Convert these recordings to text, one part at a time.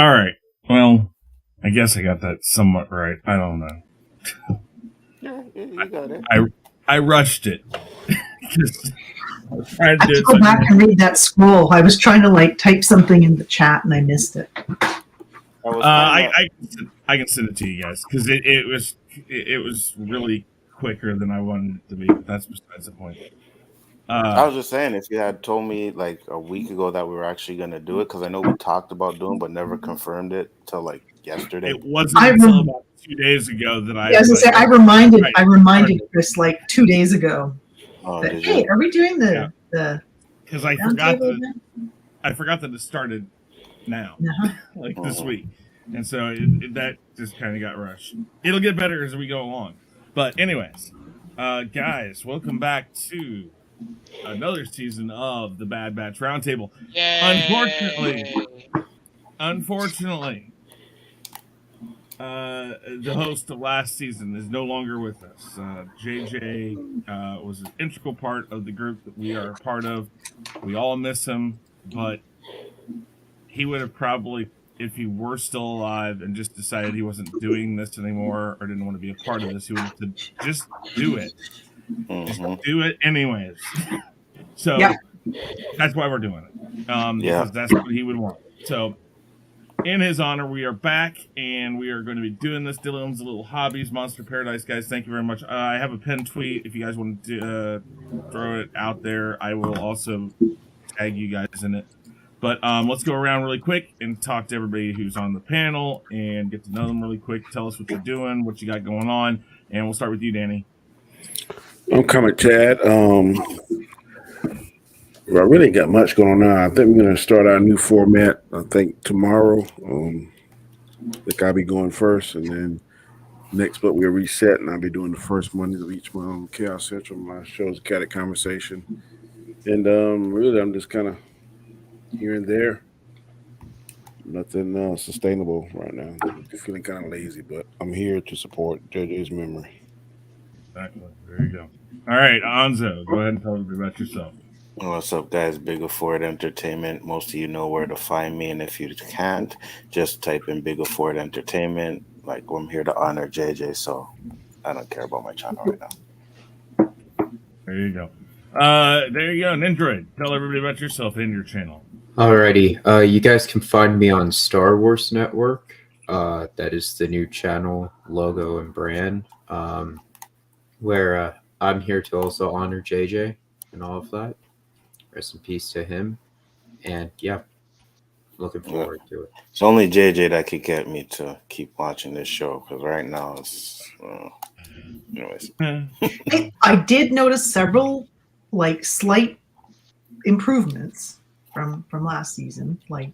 All right. Well, I guess I got that somewhat right. I don't know. Yeah, you got it. I rushed it. I have to go back and read that scroll. I was trying to type something in the chat and I missed it. I can send it to you guys because it was really quicker than I wanted it to be. But that's besides the point. I was just saying, if you had told me like a week ago that we were actually going to do it, because I know we talked about doing, but never confirmed it till like yesterday. It wasn't until about 2 days ago that I. Yeah, I was gonna say, I reminded Chris like 2 days ago. That, hey, are we doing the because I forgot that it started now, this week, and so that just kind of got rushed. It'll get better as we go along, but anyways, guys, welcome back to another season of the Bad Batch Roundtable. Unfortunately, the host of last season is no longer with us. JJ was an integral part of the group that we are a part of. We all miss him, but he would have probably, if he were still alive and just decided he wasn't doing this anymore or didn't want to be a part of this, he would have said, just do it. Just do it anyways. So that's why we're doing it. Because that's what he would want. So in his honor, we are back and we are going to be doing this. Dylan's Little Hobbies, Monster Paradise, guys. Thank you very much. I have a pinned tweet. If you guys want to throw it out there, I will also tag you guys in it. But let's go around really quick and talk to everybody who's on the panel and get to know them really quick. Tell us what you're doing, what you got going on, and we'll start with you, Danny. I'm coming, Chad. I really ain't got much going on. I think we're going to start our new format, I think, tomorrow. I think I'll be going first, and then next month we'll reset, and I'll be doing the first Mondays of each month on Khaos Central. My show's Cat Conversation. And really, I'm just kind of here and there. Nothing sustainable right now. I'm feeling kind of lazy, but I'm here to support JJ's memory. Exactly. There you go. All right, Anzo, go ahead and tell me about yourself. What's up, guys? Big Afford Entertainment. Most of you know where to find me, and if you can't, just type in Big Afford Entertainment. Like, I'm here to honor JJ, so I don't care about my channel right now. There you go. Nindroid. Tell everybody about yourself and your channel. Alrighty. You guys can find me on Star Wars Network. That is the new channel, logo, and brand. Where I'm here to also honor JJ and all of that. Rest in peace to him. And yeah, looking forward to it. It's only JJ that could get me to keep watching this show, because right now it's anyways. I did notice several slight improvements from last season. Like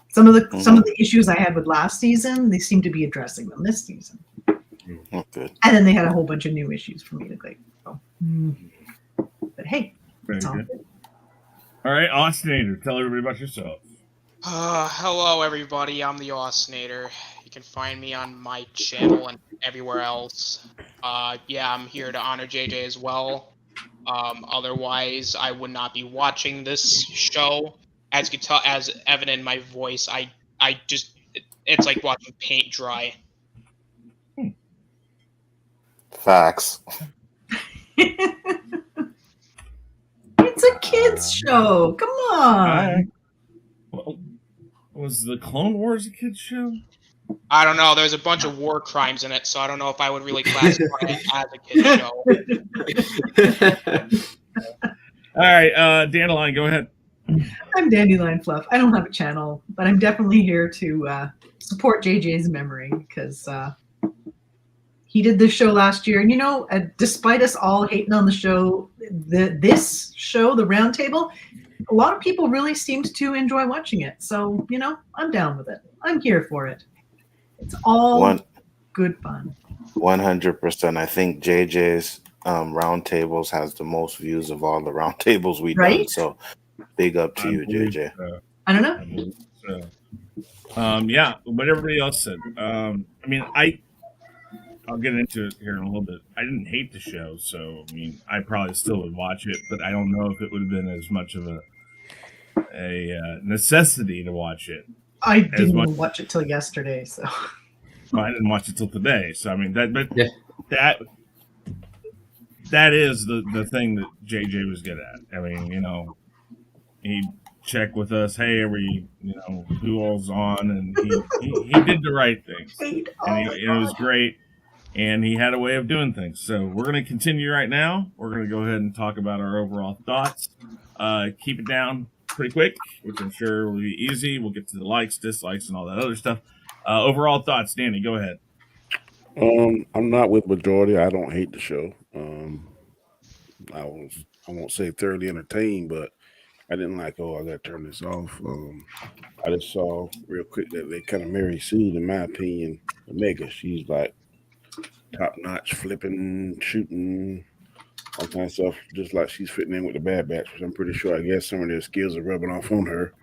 some of the issues I had with last season, they seem to be addressing them this season. Good. And then they had a whole bunch of new issues for me to click. So. But hey, it's all good. All right, Austinator, tell everybody about yourself. Hello, everybody. I'm the Austinator. You can find me on my channel and everywhere else. Yeah, I'm here to honor JJ as well. Otherwise, I would not be watching this show. As you can tell, as evident in my voice, it's like watching paint dry. Facts. It's a kids show. Come on. Well, was the Clone Wars a kids show? I don't know. There's a bunch of war crimes in it, so I don't know if I would really classify it as a kids show. All right, Dandelion, go ahead. I'm Dandelion Fluff. I don't have a channel, but I'm definitely here to support JJ's memory because he did this show last year. And, despite us all hating on the show, this show, the Roundtable, a lot of people really seemed to enjoy watching it. So, I'm down with it. I'm here for it. It's all good fun. 100%. I think JJ's Roundtables has the most views of all the Roundtables we've done. So, big up to you, JJ. I don't know. Yeah, what everybody else said. I'll get into it here in a little bit. I didn't hate the show, so I probably still would watch it, but I don't know if it would have been as much of a necessity to watch it I didn't much- even watch it till yesterday, so Well, I didn't watch it till today. So I mean but Yeah. that is the thing that JJ was good at. I mean, he'd check with us, hey, are we, who all's on, and he did the right things, and it was great, and he had a way of doing things. So we're going to continue right now. We're going to go ahead and talk about our overall thoughts. Keep it down pretty quick, which I'm sure will be easy. We'll get to the likes, dislikes, and all that other stuff. Overall thoughts, Danny, go ahead. I'm not with majority. I don't hate the show. I won't say thoroughly entertained, but I didn't like, I gotta turn this off. I just saw real quick that they kind of married Sue, in my opinion. Omega, she's like top notch, flipping, shooting, all kinds of stuff, just like she's fitting in with the Bad Batch, which I'm pretty sure, I guess some of their skills are rubbing off on her.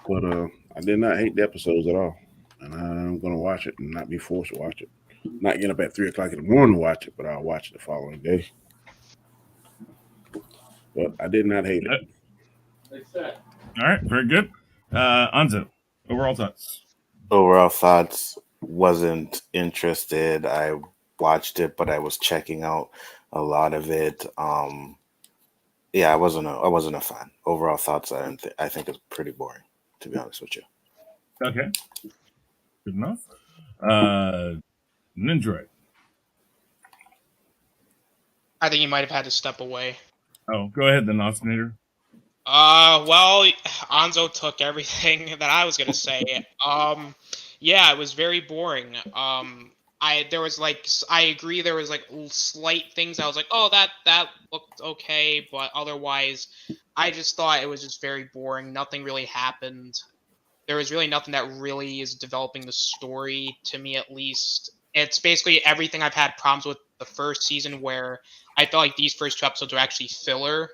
But I did not hate the episodes at all, and I'm gonna watch it and not be forced to watch it. Not get up at 3:00 in the morning to watch it, but I'll watch it the following day. But I did not hate it. All right, very good. Anzo, overall thoughts. Overall thoughts, wasn't interested. I watched it, but I was checking out a lot of it. Yeah, I wasn't a fan. Overall thoughts, I think it's pretty boring, to be honest with you. Okay, good enough. Ninja. I think you might have had to step away. Oh, go ahead then, Osinator. Well, Anzo took everything that I was gonna say. Yeah, it was very boring. I agree, there was like slight things I was like, oh, that looked okay, but otherwise, I just thought it was just very boring. Nothing really happened. There was really nothing that really is developing the story, to me at least. It's basically everything I've had problems with the first season, where I felt like these first 2 episodes were actually filler,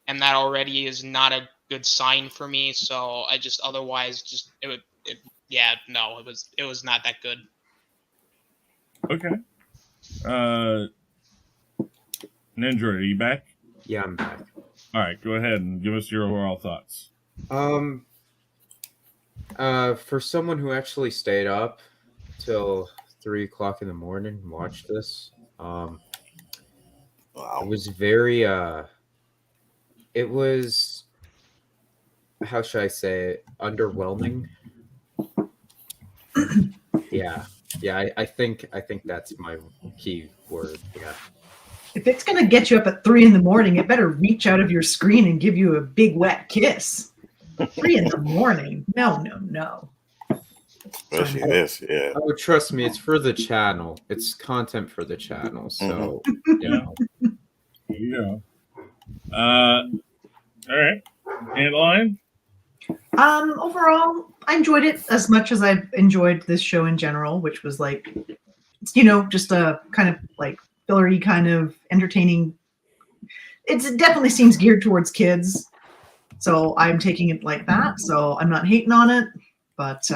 and that already is not a good sign for me. So I just otherwise it was not that good. Okay. Ninja, are you back? Yeah, I'm back. All right, go ahead and give us your overall thoughts. For someone who actually stayed up till 3:00 in the morning and watched this, Wow. it was very it was, how should I say it, underwhelming. yeah I think that's my key word. Yeah, if it's gonna get you up at 3 a.m, it better reach out of your screen and give you a big wet kiss. 3 a.m? No. Especially this, yeah. oh, trust me, it's for the channel. It's content for the channel, so you know. There you go. All right. Dandelion? Overall, I enjoyed it as much as I've enjoyed this show in general, which was like, just a kind of like fillery, kind of entertaining. It definitely seems geared towards kids, so I'm taking it like that. So I'm not hating on it, but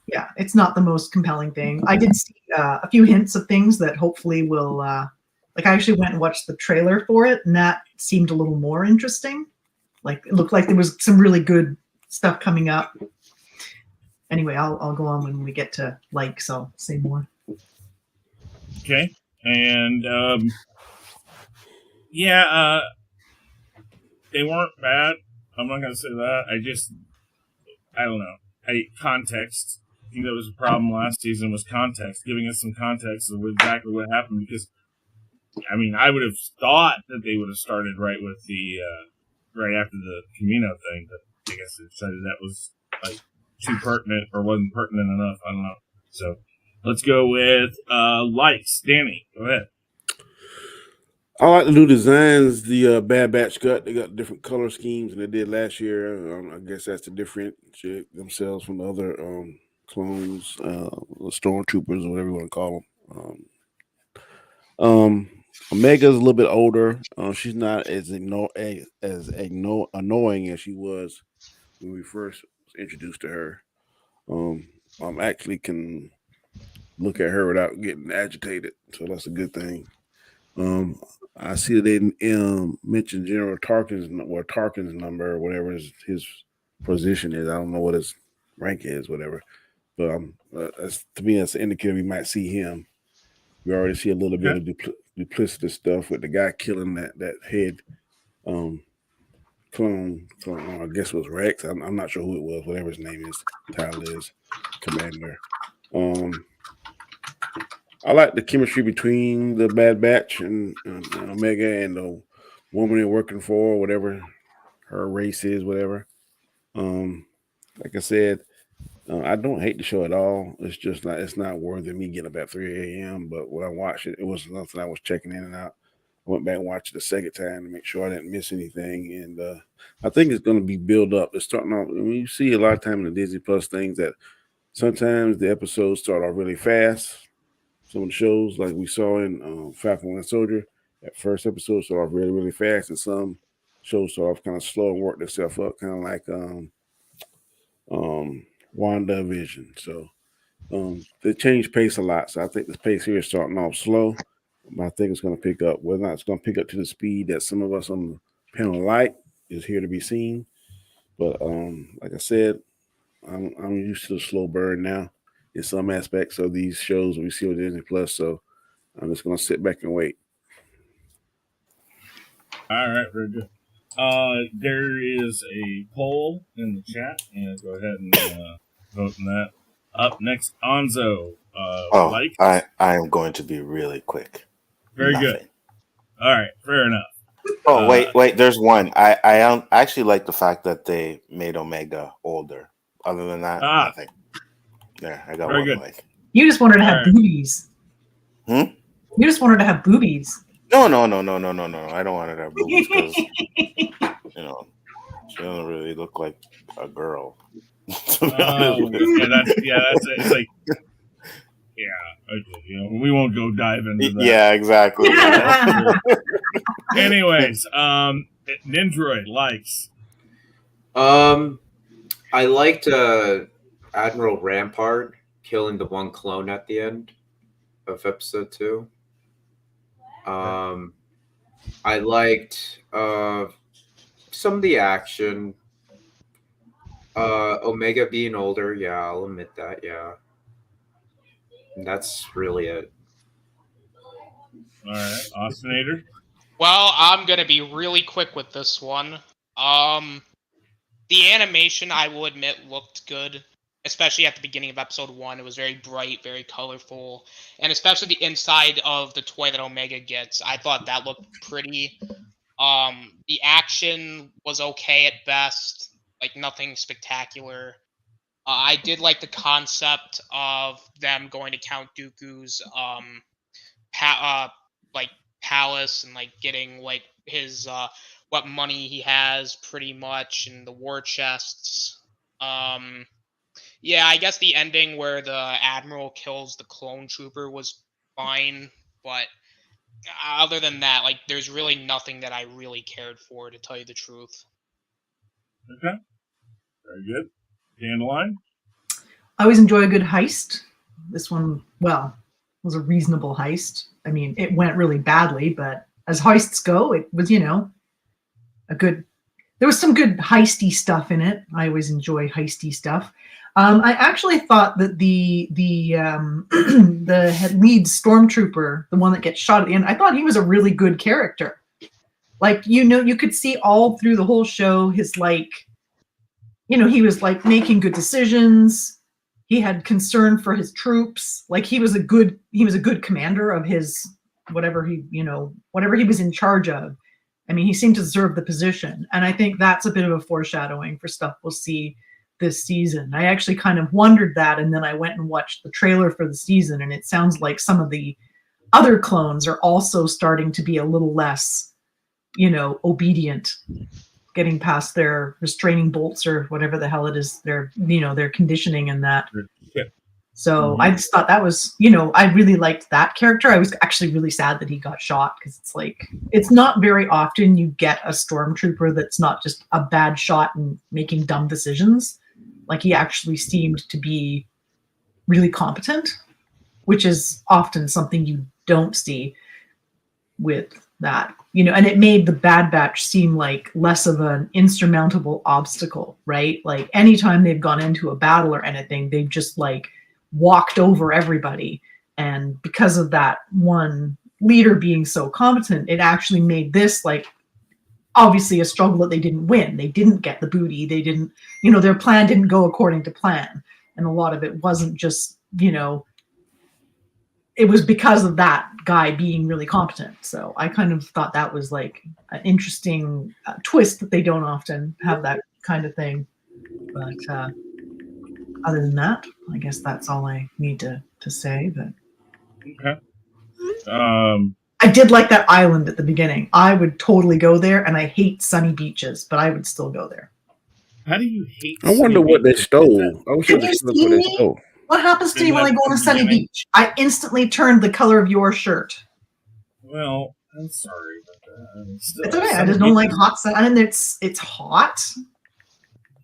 yeah, it's not the most compelling thing. I did see a few hints of things that hopefully will, like I actually went and watched the trailer for it, and that seemed a little more interesting. Like it looked like there was some really good stuff coming up. Anyway, I'll go on when we get to likes. I'll say more. Okay. And they weren't bad. I'm not gonna say that. I don't know. Context. I think that was a problem last season, was context, giving us some context of exactly what happened. Because, I mean, I would have thought that they would have started right with the right after the Camino thing, but I guess they decided that was like too pertinent or wasn't pertinent enough. I don't know. So let's go with likes. Danny, go ahead. I like the new designs. The Bad Batch they got different color schemes than they did last year. I guess that's to differentiate themselves from the other clones, the stormtroopers, or whatever you want to call them. Omega's a little bit older. She's not as annoying as she was when we first introduced to her. I actually can look at her without getting agitated, so that's a good thing. I see that they mentioned General Tarkin's number, or whatever his position is. I don't know what his rank is, whatever. But to me, that's an indicator we might see him. We already see a little bit of duplicitous stuff with the guy killing that head clone. I guess it was Rex. I'm not sure who it was. Whatever his name is, title is Commander. I like the chemistry between the Bad Batch and Omega and the woman they're working for, whatever her race is, whatever. Like I said, I don't hate the show at all. It's just it's not worthy of me getting up at 3 a.m. But when I watched it, it was nothing I was checking in and out. I went back and watched it the second time to make sure I didn't miss anything. And I think it's going to be built up. It's starting off. I mean, you see a lot of time in the Disney Plus things that sometimes the episodes start off really fast. Some of the shows, like we saw in Falcon Winter Soldier, that first episode start off really, really fast, and some shows start off kind of slow and work themselves up, kind of like WandaVision. So they change pace a lot. So I think this pace here is starting off slow, but I think it's going to pick up. Whether or not it's going to pick up to the speed that some of us on the panel like is here to be seen. But like I said, I'm used to the slow burn now in some aspects of these shows we see on Disney Plus. So I'm just going to sit back and wait. All right, very good. There is a poll in the chat, and go ahead and vote on that. Up next, Anzo. I am going to be really quick. Very good. All right, fair enough. Oh, wait. There's one. I actually like the fact that they made Omega older. Other than that, nothing. There, I got very one. Good. Like. You just wanted to have boobies. You just wanted to have boobies. No. I don't want her to have boobies because she doesn't really look like a girl. It's like okay, we won't go dive into that. Yeah, exactly. Anyways, Nindroid likes. I liked Admiral Rampart killing the one clone at the end of episode 2. I liked some of the action. Omega being older, yeah, I'll admit that, yeah. And that's really it. All right, Ostinator. Well, I'm gonna be really quick with this one. The animation, I will admit, looked good, especially at the beginning of episode 1. It was very bright, very colorful, and especially the inside of the toy that Omega gets. I thought that looked pretty. The action was okay at best, like nothing spectacular. I did like the concept of them going to Count Dooku's palace and like getting like his what money he has pretty much and the war chests. Yeah, I guess the ending where the Admiral kills the clone trooper was fine, but other than that, like there's really nothing that I really cared for, to tell you the truth. Okay. Very good. Dandelion? I always enjoy a good heist. This one, well, was a reasonable heist. I mean, it went really badly, but as heists go, it was, a good. There was some good heisty stuff in it. I always enjoy heisty stuff. I actually thought that the lead stormtrooper, the one that gets shot at the end, I thought he was a really good character. Like, you could see all through the whole show his he was like making good decisions. He had concern for his troops. Like he was a good commander of his whatever he was in charge of. I mean, he seemed to deserve the position. And I think that's a bit of a foreshadowing for stuff we'll see this season. I actually kind of wondered that, and then I went and watched the trailer for the season, and it sounds like some of the other clones are also starting to be a little less, obedient, getting past their restraining bolts or whatever the hell it is, their conditioning and that. So I just thought that was, I really liked that character. I was actually really sad that he got shot, because it's like, it's not very often you get a stormtrooper that's not just a bad shot and making dumb decisions. Like, he actually seemed to be really competent, which is often something you don't see with that, you know, and it made the Bad Batch seem like less of an insurmountable obstacle, right? Like anytime they've gone into a battle or anything, they've just like walked over everybody. And because of that one leader being so competent, it actually made this like obviously a struggle that they didn't win. They didn't get the booty. They didn't, you know, their plan didn't go according to plan. And a lot of it wasn't just, you know, it was because of that guy being really competent. So I kind of thought that was like an interesting twist that they don't often have that kind of thing. But other than that, I guess that's all I need to say. But Okay. I did like that island at the beginning. I would totally go there, and I hate sunny beaches, but I would still go there. How do you hate? I wonder what they stole. I wish Have I you could seen what they me? stole. What happens to Did me when I that go on a at the sunny beginning? beach? I instantly turned the color of your shirt. Well, I'm sorry about that. Still, It's okay. I just don't like hot sun. And it's hot.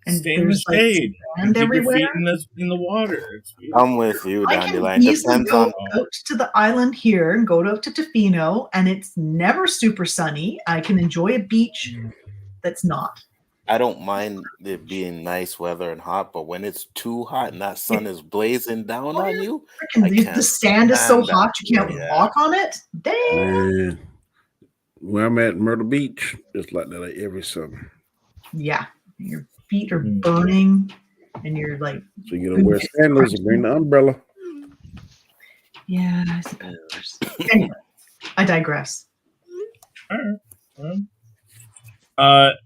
And stay in the there's like shade. sand Keep your everywhere. feet in the water. It's beautiful. I'm with you, I can Dandelion. easily Depends go on. out to the island here and go to Tofino, and it's never super sunny. I can enjoy a beach that's not. I don't mind it being nice weather and hot, but when it's too hot and that sun is blazing down on you, I The can't sand is so stand that. hot you can't Yeah. walk on it. Damn. Man, where I'm at Myrtle Beach, it's like that like every summer. Yeah, your feet are burning, and you're like, So you gotta wear sandals and bring the umbrella. yeah, I suppose. Anyway, I digress. All right.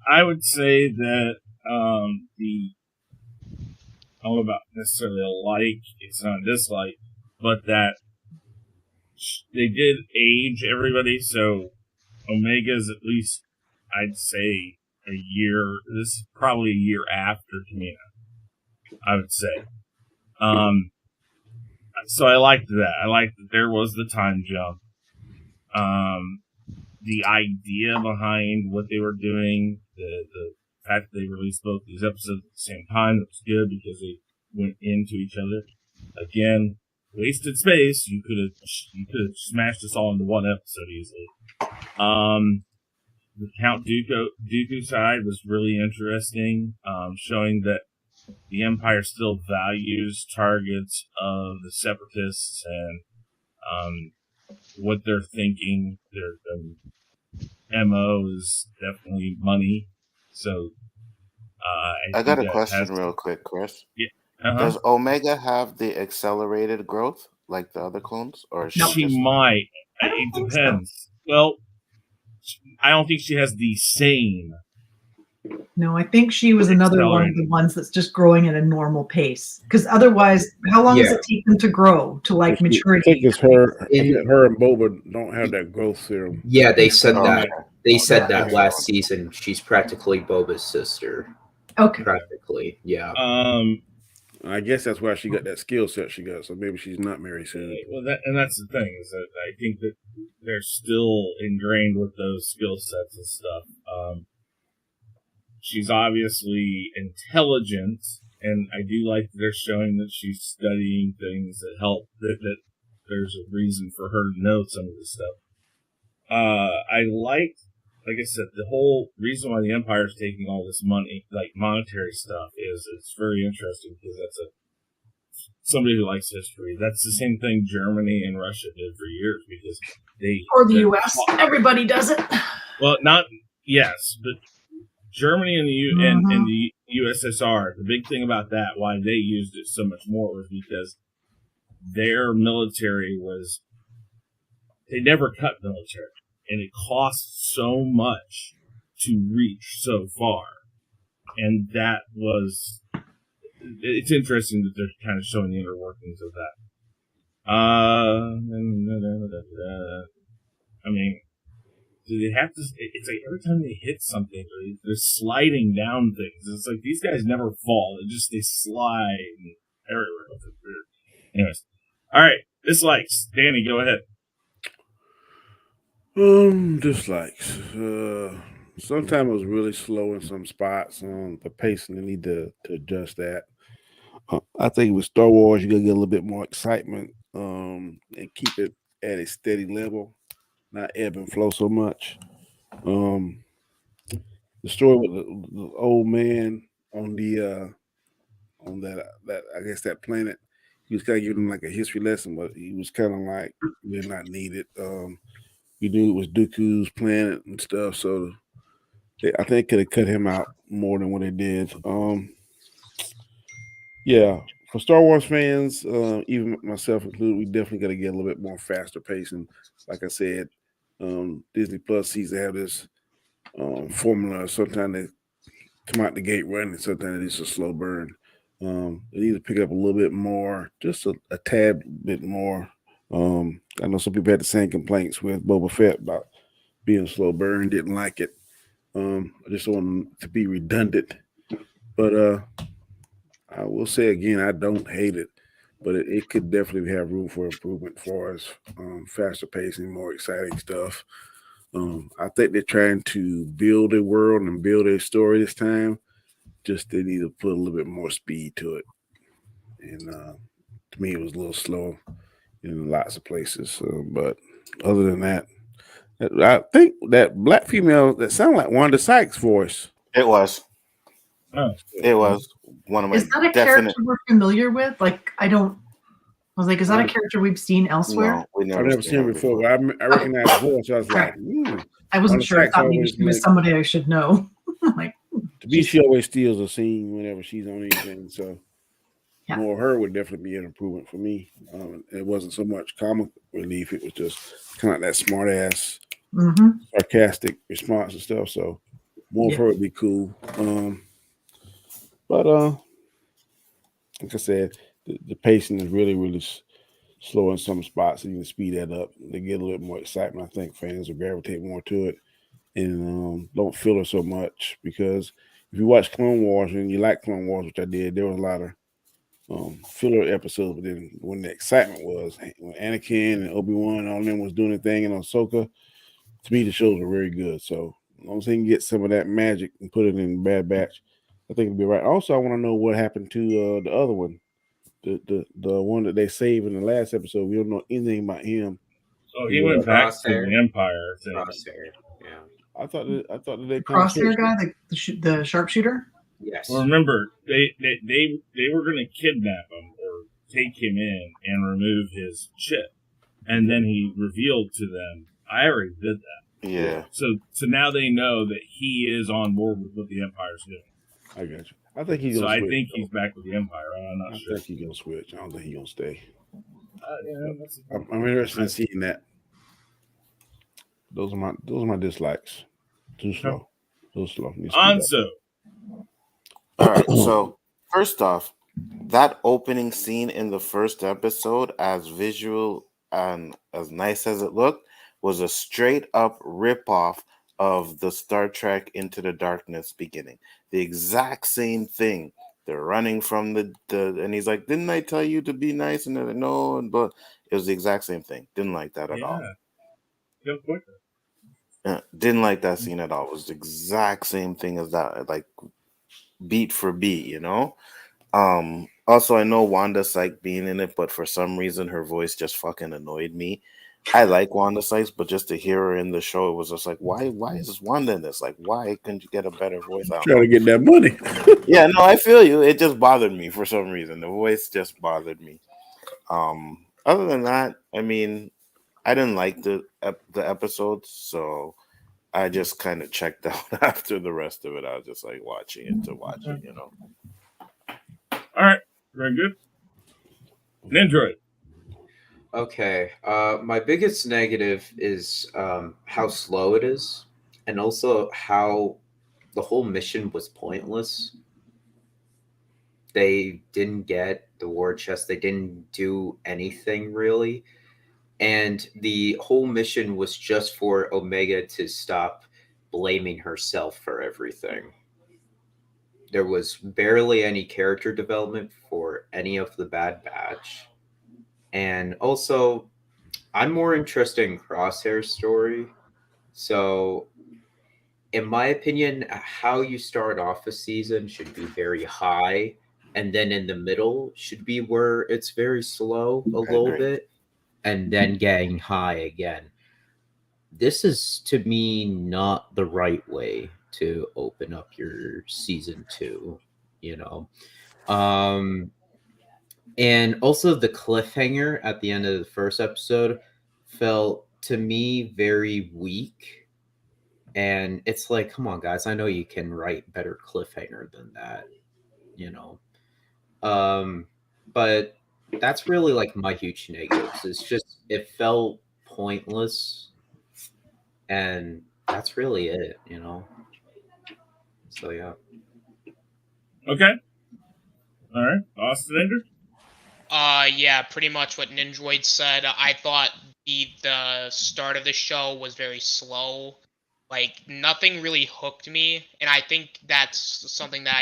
I would say that the I don't know about necessarily a like, it's not a dislike, but that they did age everybody, so Omega's at least, I'd say, a year. This is probably a year after Tamina, I would say. So I liked that. I liked that there was the time jump. The idea behind what they were doing, the fact that they released both these episodes at the same time, that was good because they went into each other. Again, wasted space. You could have smashed this all into one episode easily. The Count Dooku side was really interesting, showing that the Empire still values targets of the Separatists and what they're thinking. Their MO is definitely money. So I got a question real quick, Chris. Yeah. Does Omega have the accelerated growth like the other clones, or is She just... might. I don't It think depends. Well, I don't think she has the same. No, I think she was another one of the ones that's just growing at a normal pace. Because otherwise, how long does it take them to grow to like maturity? I think it's her. I think her and Boba don't have that growth serum. Yeah, they said Oh, that. okay. They said that last season. She's practically Boba's sister. Okay. Practically, yeah. I guess that's why she got that skill set she got. So maybe she's not married soon. Well, that's the thing, is that I think that they're still ingrained with those skill sets and stuff. She's obviously intelligent, and I do like that they're showing that she's studying things that help, that there's a reason for her to know some of this stuff. I like I said, the whole reason why the Empire is taking all this money, like monetary stuff, is it's very interesting because that's somebody who likes history. That's the same thing Germany and Russia did for years, because or the U.S. Everybody does it. Well, yes, but Germany and the USSR, the big thing about that, why they used it so much more, was because their military they never cut military, and it costs so much to reach so far. And it's interesting that they're kind of showing the inner workings of that. I mean, do they have to? It's like every time they hit something, they're sliding down things. It's like these guys never fall; they slide everywhere. Anyways, all right. Dislikes, Danny, go ahead. Dislikes. Sometimes it was really slow in some spots. The pacing, they need to adjust that. I think with Star Wars, you gotta get a little bit more excitement and keep it at a steady level. not ebb and flow so much. The story with the old man on the on that I guess that planet, he was kind of giving him like a history lesson, but he was kind of like did not need it. You knew it was Dooku's planet and stuff, so I think could have cut him out more than what they did. Yeah, for Star Wars fans, even myself included, we definitely got to get a little bit more faster pacing. Like I said, Disney Plus seems to have this formula. Sometimes they come out the gate running, sometimes it's a slow burn. They need to pick up a little bit more, just a tad bit more. I know some people had the same complaints with Boba Fett about being a slow burn, didn't like it. I just don't want them to be redundant. But I will say again, I don't hate it, but it could definitely have room for improvement for us. Faster pacing, more exciting stuff. I think they're trying to build a world and build a story this time. Just they need to put a little bit more speed to it. And to me, it was a little slow in lots of places. But other than that, I think that black female that sounded like Wanda Sykes' voice. It was. Oh. It was one of my Is that a definite. character we're familiar with? Like, I was like, is that a character we've seen elsewhere? No, we I've never seen her before. I recognize the voice. I was like, I wasn't Wanda sure. I Sykes thought maybe always she was make- somebody I should know. Like, To me, she always steals a scene whenever she's on anything. So Yeah. more of her would definitely be an improvement for me. It wasn't so much comic relief; it was just kind of like that smart ass, sarcastic response and stuff. So more of her would be cool. But like I said, the pacing is really, really slow in some spots. So you can speed that up. They get a little bit more excitement. I think fans will gravitate more to it and don't feel it so much, because if you watch Clone Wars and you like Clone Wars, which I did, there was a lot of filler episodes. But then when the excitement was when Anakin and Obi-Wan and all of them was doing their thing in Ahsoka, to me the shows were very good. So as long as they can get some of that magic and put it in Bad Batch, I think it'll be right. Also, I want to know what happened to the other one, the one that they saved in the last episode. We don't know anything about him. So he went back to Crosshair. the Empire. I think. Crosshair. Yeah. I thought that they kind of Crosshair guy, the sharpshooter. Yes. Well, remember, they were going to kidnap him or take him in and remove his chip, and then he revealed to them, "I already did that." Yeah. So now they know that he is on board with what the Empire's doing. I got you. I think he's So gonna I switch. think he's back with the Empire. I'm not I sure. think he's gonna switch. I don't think he's gonna stay. Yeah, I'm interested in seeing that. Those are my dislikes. Too slow. Too slow. Need to speed up. Anso. All right. So first off, that opening scene in the first episode, as visual and as nice as it looked, was a straight up ripoff of the Star Trek Into the Darkness beginning. The exact same thing. They're running from the and he's like, "Didn't I tell you to be nice?" And they're like, "No," but it was the exact same thing. Didn't like that at all. Go quicker. Didn't like that scene at all. It was the exact same thing as that, like beat for beat, you know. Also, I know Wanda Sykes being in it, but for some reason her voice just fucking annoyed me. I like Wanda Sykes, but just to hear her in the show, it was just like, why is Wanda in this? Like, why couldn't you get a better voice? Trying to get that money. Yeah, no, I feel you. It just bothered me for some reason. The voice just bothered me. Other than that, I mean, I didn't like the episodes, so I just kind of checked out after the rest of it. I was just like watching it to watch it, you know. All right, very good. Nindroid. Okay. My biggest negative is how slow it is, and also how the whole mission was pointless. They didn't get the war chest. They didn't do anything really. And the whole mission was just for Omega to stop blaming herself for everything. There was barely any character development for any of the Bad Batch. And also, I'm more interested in Crosshair's story. So, in my opinion, how you start off a season should be very high. And then in the middle should be where it's very slow a little bit. And then getting high again. this is, to me, not the right way to open up your season 2, you know. And also the cliffhanger at the end of the first episode felt to me very weak. And it's like, come on, guys, I know you can write better cliffhanger than that, you know. But that's really like my huge negatives. It's just it felt pointless, and that's really it, you know. So yeah. Okay. All right. Ostinator? Yeah, pretty much what Ninjoid said. I thought the start of the show was very slow. Like, nothing really hooked me, and I think that's something that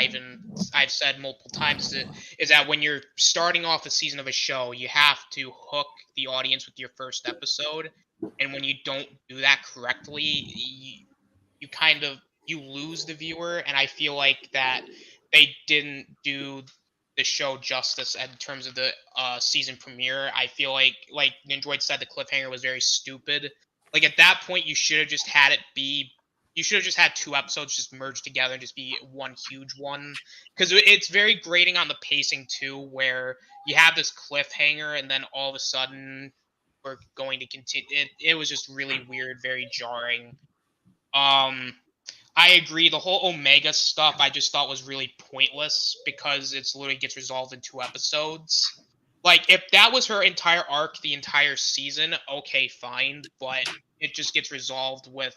I've said multiple times, is that when you're starting off a season of a show, you have to hook the audience with your first episode, and when you don't do that correctly, you kind of you lose the viewer, and I feel like that they didn't do the show justice in terms of the season premiere. I feel like Ninjoid said, the cliffhanger was very stupid. Like, at that point, you should have just had it be. You should have just had 2 episodes just merged together and just be one huge one. Because it's very grating on the pacing too, where you have this cliffhanger and then all of a sudden we're going to continue. It was just really weird, very jarring. I agree. The whole Omega stuff I just thought was really pointless because it's literally gets resolved in 2 episodes. Like, if that was her entire arc, the entire season, okay, fine. But it just gets resolved with,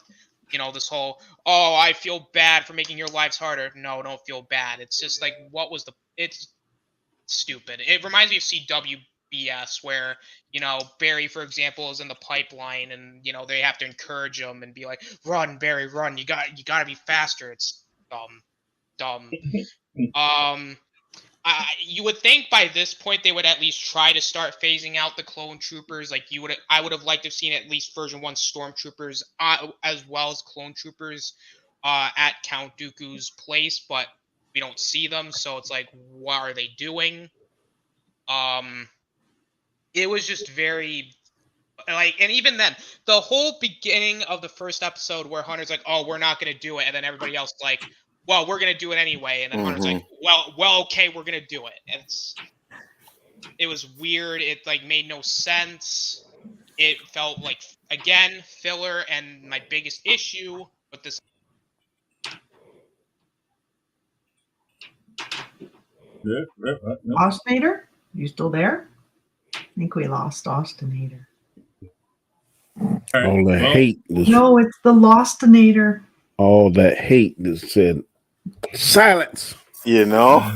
this whole, oh, I feel bad for making your lives harder. No, don't feel bad. It's just like, it's stupid. It reminds me of CWBS, where Barry, for example, is in the pipeline, and they have to encourage him and be like, "Run, Barry, run! You got to be faster." It's dumb. You would think by this point they would at least try to start phasing out the clone troopers. Like, I would have liked to have seen at least version 1 stormtroopers as well as clone troopers at Count Dooku's place, but we don't see them, so it's like, what are they doing? It was just very, like, and even then, the whole beginning of the first episode where Hunter's like, "Oh, we're not gonna do it," and then everybody else is like, "Well, we're gonna do it anyway," and then Hunter's like, "Well, okay, we're gonna do it." It was weird. It like made no sense. It felt like, again, filler, and my biggest issue with this. Ostinator, you still there? I think we lost Ostinator. All the hate. No, it's the Lostinator. All that hate that said silence. You know?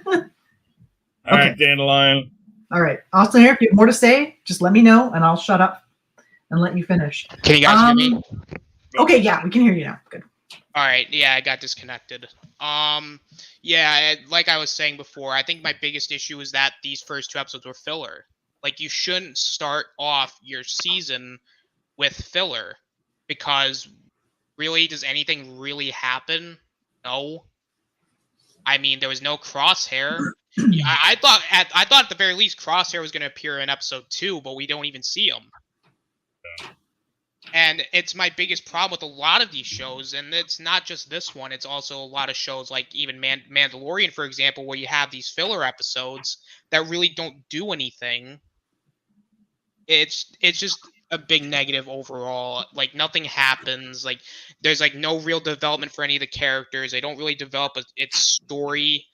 All right, Dandelion. All right. Ostinator, if you have more to say, just let me know and I'll shut up and let you finish. Can you guys hear me? Okay, yeah, we can hear you now. Good. All right, yeah, I got disconnected. Yeah, like I was saying before, I think my biggest issue is that these first 2 episodes were filler. Like, you shouldn't start off your season with filler, because really, does anything really happen? No. I mean, there was no Crosshair. I thought at the very least Crosshair was going to appear in episode 2, but we don't even see him. And it's my biggest problem with a lot of these shows, and it's not just this one. It's also a lot of shows like even Mandalorian, for example, where you have these filler episodes that really don't do anything. It's just a big negative overall. Like, nothing happens. Like, there's like no real development for any of the characters. They don't really develop its story.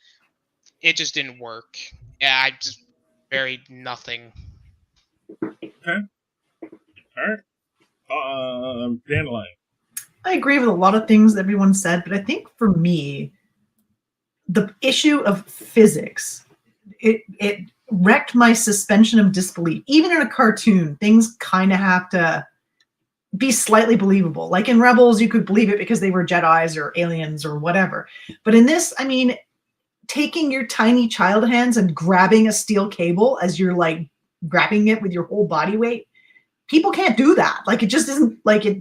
It just didn't work. Yeah, I just very nothing. Okay. All right. Dandelion. I agree with a lot of things everyone said, but I think for me, the issue of physics, it wrecked my suspension of disbelief. Even in a cartoon, things kind of have to be slightly believable. Like in Rebels, you could believe it because they were Jedis or aliens or whatever. But in this, I mean, taking your tiny child hands and grabbing a steel cable as you're like grabbing it with your whole body weight, people can't do that. Like, it just isn't like it.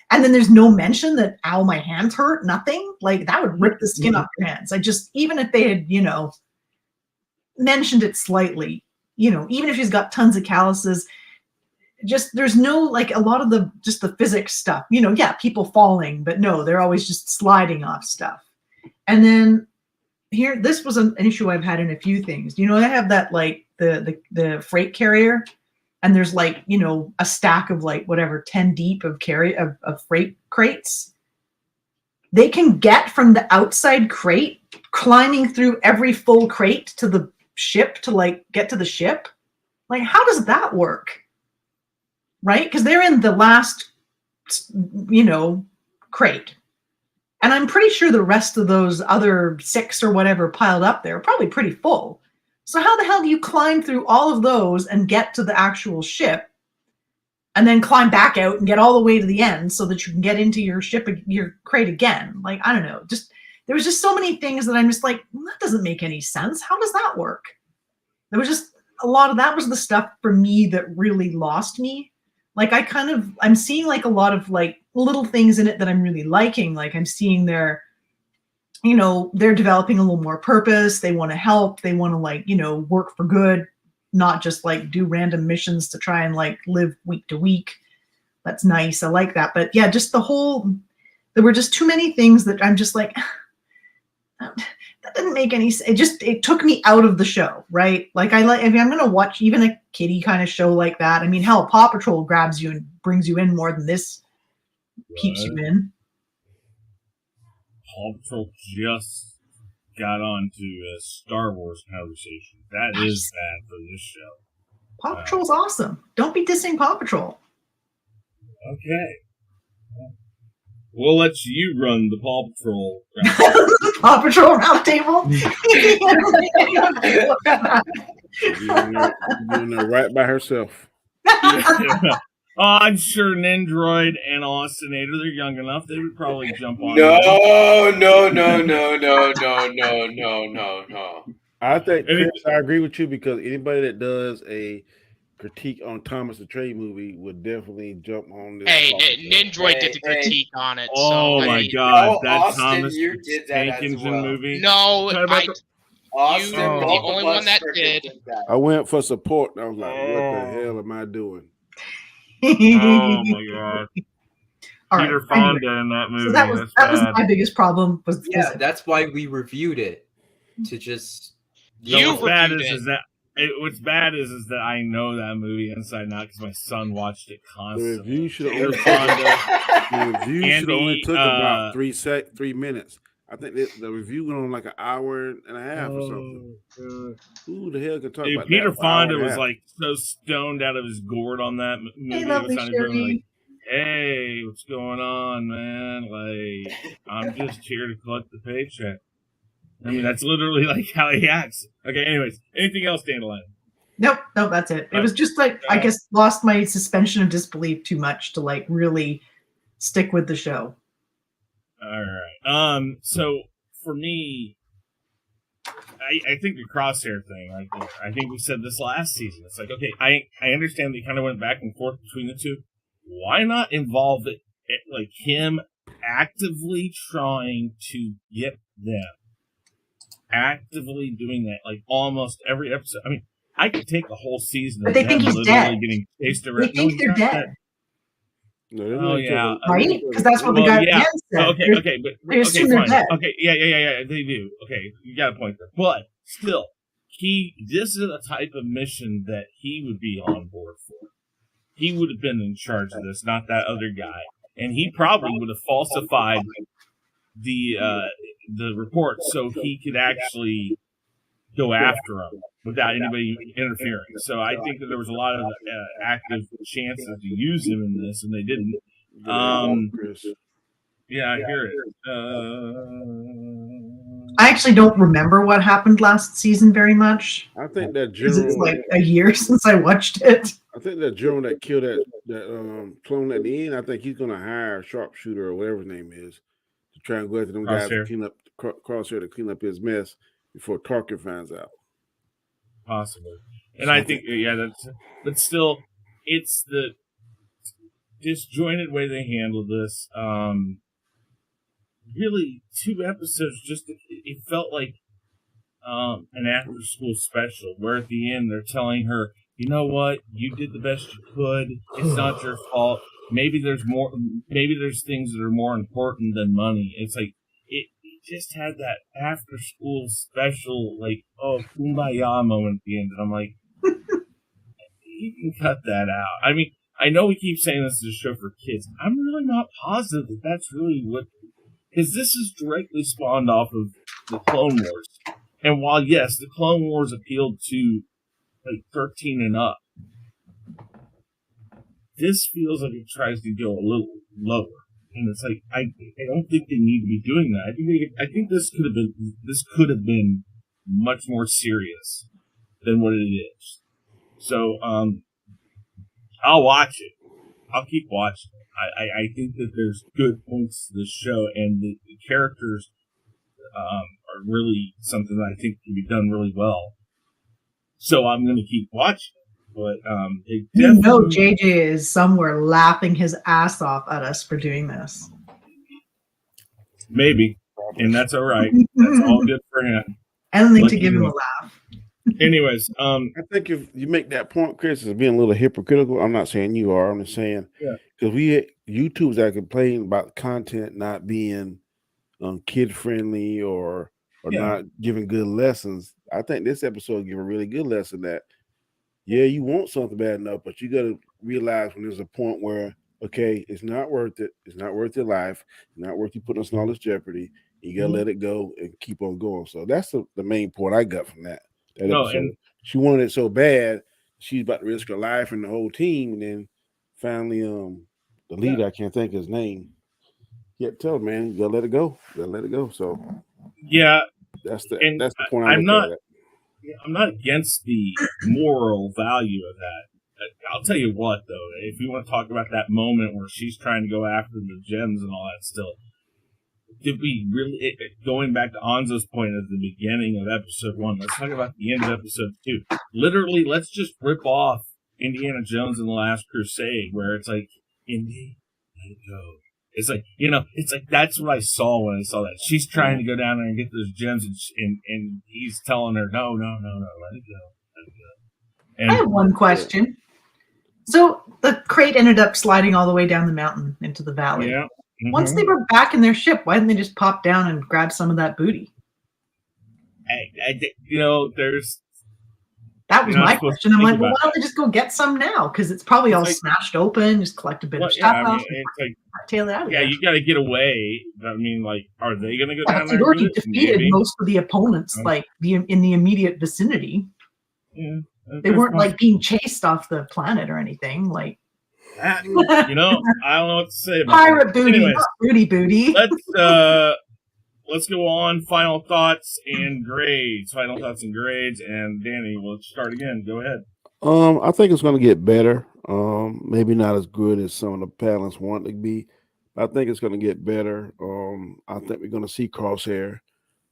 And then there's no mention that, ow, my hands hurt. Nothing. Like, that would rip the skin off your hands. Even if they had, mentioned it slightly, even if she's got tons of calluses, just there's no like a lot of the just the physics stuff, yeah, people falling, but no, they're always just sliding off stuff. And then here, this was an issue I've had in a few things. I have that like the freight carrier, and there's like a stack of like whatever 10 deep of freight crates. They can get from the outside crate, climbing through every full crate to the ship to like get to the ship. Like, how does that work? Right? Because they're in the last, crate. And I'm pretty sure the rest of those other 6 or whatever piled up there are probably pretty full. So how the hell do you climb through all of those and get to the actual ship and then climb back out and get all the way to the end so that you can get into your ship, your crate again? Like, I don't know. Just there was just so many things that I'm just like, that doesn't make any sense. How does that work? There was just a lot of that was the stuff for me that really lost me. Like I'm seeing like a lot of like little things in it that I'm really liking. Like I'm seeing they're developing a little more purpose. They want to help. They want to like, work for good, not just like do random missions to try and like live week to week. That's nice. I like that. But yeah, just there were just too many things that I'm just like, that didn't make any sense. It took me out of the show, right? Like if I'm going to watch even a kiddie kind of show like that, I mean, hell, Paw Patrol grabs you and brings you in more than this keeps you in. Paw Patrol just got onto a Star Wars conversation. That is bad for this show. Paw Patrol's awesome. Don't be dissing Paw Patrol. Okay. We'll let you run the Paw Patrol Paw Patrol Roundtable. doing that right by herself. Yeah. Oh, I'm sure Nendroid and Austinator, they're young enough, they would probably jump on. No. I think, Chris, I agree with you because anybody that does a critique on Thomas the Train movie would definitely jump on this. Hey, Nindroid did the critique on it. Oh so, my God, that Austin, Thomas you did that Tank as Engine well. movie. No, Austin, the only one that did. I went for support and I was like, what the hell am I doing? Oh my God. Peter Right, Fonda anyway. in that movie. So that was my biggest problem. That's why we reviewed it to just. What's bad is that I know that movie inside and out because my son watched it constantly. The review should Peter have only took about 3 minutes. I think the review went on like an hour and a half or something. Who the hell can talk about Peter that? Fonda was like so stoned out of his gourd on that movie. Hey, it lovely was really Sherry. like, hey, what's going on, man? Like, I'm just here to collect the paycheck. I mean, that's literally like how he acts. Okay, anyways, anything else, Dandelion? Nope, that's it. It was just like, I guess, lost my suspension of disbelief too much to like really stick with the show. All right. So for me, I think the crosshair thing right there. I think we said this last season. It's like, okay, I understand they kind of went back and forth between the two. Why not involve it like him actively trying to get them, actively doing that, like almost every episode. I mean, I could take a whole season But of they them think he's literally dead. getting chased around. They think they're dead. No, yeah. Right? Because that's what the guy at the end said. Okay, but they assume they're fine. dead. Okay, yeah, they do. Okay, you got a point there. But still, this is a type of mission that he would be on board for. He would have been in charge of this, not that other guy. And he probably would have falsified the report so he could actually go after him without anybody interfering. So I think that there was a lot of active chances to use him in this, and they didn't. Yeah, I hear it. I actually don't remember what happened last season very much. I think that Because it's general, like a year since I watched it. I think that general that killed that clone at the end, I think he's gonna hire a sharpshooter or whatever his name is to try and go after them guys to clean up Crosshair to clean up his mess before Tarkin finds out. Possibly. And I think, but still, it's the disjointed way they handled this. Really, 2 episodes, it felt like an after-school special, where at the end they're telling her, you know what? You did the best you could. It's not your fault. Maybe there's more. Maybe there's things that are more important than money. It's like it just had that after school special, like, oh, kumbaya moment at the end, and I'm like, you can cut that out. I mean, I know we keep saying this is a show for kids. I'm really not positive that that's really what, because this is directly spawned off of the Clone Wars. And while yes, the Clone Wars appealed to like 13 and up, this feels like it tries to go a little lower. And it's like I don't think they need to be doing that. I think this could have been much more serious than what it is. So I'll watch it. I'll keep watching it. I think that there's good points to this show, and the characters are really something that I think can be done really well. So I'm going to keep watching it. But it definitely, JJ is somewhere laughing his ass off at us for doing this. maybe, and that's all right. That's all good for him. Anything to give him a laugh. Anyways, I think if you make that point, Chris, is being a little hypocritical. I'm not saying you are. I'm just saying because YouTube's that complain about content not being kid friendly or not giving good lessons. I think this episode give a really good lesson that you want something bad enough, but you got to realize when there's a point where it's not worth it. It's not worth your life. It's not worth you putting us in all this jeopardy. You got to let it go and keep on going. So that's the main point I got from that episode. And she wanted it so bad, she's about to risk her life and the whole team. And then finally, the leader, I can't think of his name. Tell her, man, you got to let it go. You got to let it go. So that's the point I'm looking at. I'm not against the moral value of that. I'll tell you what, though, if you want to talk about that moment where she's trying to go after the gems and all that still, did we really, going back to Anzo's point at the beginning of episode 1, let's talk about the end of episode 2. Literally, let's just rip off Indiana Jones and the Last Crusade, where it's like, Indy, let it go. It's like, it's like that's what I saw when I saw that. She's trying to go down there and get those gems, and he's telling her, no, let it go. And I have one question. So the crate ended up sliding all the way down the mountain into the valley. Yeah. Mm-hmm. Once they were back in their ship, why didn't they just pop down and grab some of that booty? There's... That was my question. I'm like, well, why don't they just go get some now? Because it's probably all smashed open. Just collect a bit of stuff off. Tail it out. Yeah, you got to get away. I mean, like, are they going to go down there? They've already defeated most of the opponents, like in the immediate vicinity. Yeah, they weren't like being chased off the planet or anything. Like, I don't know what to say about pirate booty, not booty. Let's go on. Final thoughts and grades. And Danny, we'll start again. Go ahead. I think it's going to get better. Maybe not as good as some of the panelists want it to be. I think it's going to get better. I think we're going to see Crosshair.